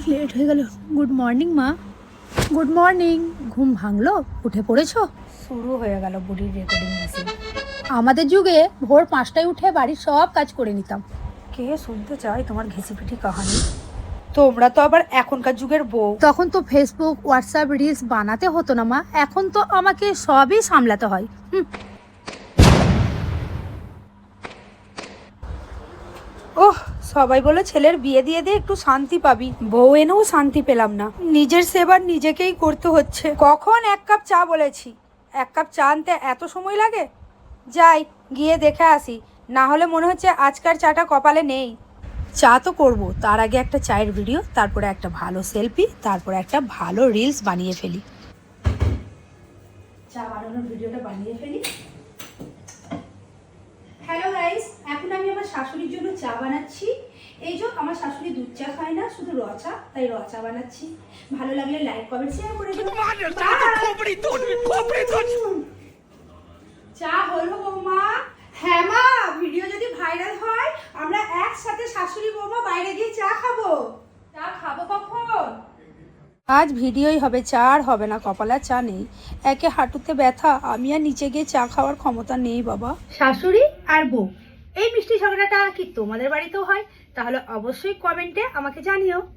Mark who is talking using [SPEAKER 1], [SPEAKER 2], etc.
[SPEAKER 1] অনেক লেট হয়ে গেল। গুড মর্নিং মা। Good morning. ঘুম ভাঙলো? উঠে পড়েছো? শুরু হয়ে গেল বুড়ির রেকর্ডিং মেশিন। আমাদের যুগে ভোর 5টায় উঠে বাড়ির সব কাজ করে নিতাম। কে শুনতে চায় তোমার ঘেঁষিপিঠি কাহানি? তোমরা তো আবার এখনকার যুগের বউ। তখন তো ফেসবুক হোয়াটসঅ্যাপ রিলস বানাতে হতো না মা, এখন তো আমাকে সবই সামলাতে হয়। ওহ, সবাই বলে ছেলের বিয়ে দিয়ে দে একটু শান্তি পাবি, বউ এনেও শান্তি পেলাম না। নিজের সেবা নিজেকেই করতে হচ্ছে। কখন 1 কাপ চা বলেছি, 1 কাপ চা আনতে এত সময় লাগে? যাই গিয়ে দেখে আসি, না হলে মনে হচ্ছে আজকার চাটা কপালে নেই। চা তো করবো, তার আগে একটা চায়ের ভিডিও, তারপরে একটা ভালো সেলফি, তারপরে একটা ভালো রিলস বানিয়ে ফেলি। চা বানানোর ভিডিওটা বানিয়ে ফেলি। হ্যালো গাইস, এখন আমি আমার শাশুড়ির জন্য চা বানাচ্ছি। এই যে আমার শাশুড়ি দুধ চা খায় না, শুধু র চা, তাই র চা বানাচ্ছি। ভালো লাগলে লাইক কমেন্ট শেয়ার করে দিও। চা হলো বৌমা? হ্যাঁ মা, ভিডিও যদি ভাইরাল হয় আমরা একসাথে শাশুড়ি বৌমা বাইরে গিয়ে চা খাবো। চা খাবো কখন? আজ ভিডিওই হবে, চা আর হবে না, কপালে চা নেই। একে হাঁটুতে ব্যথা, আমি আর নিচে গিয়ে চা খাওয়ার ক্ষমতা নেই বাবা। শাশুড়ি আর বউ, এই মিষ্টি ঝগড়াটা কি তোমাদের বাড়িতেও হয়? তাহলে অবশ্যই কমেন্টে আমাকে জানিও।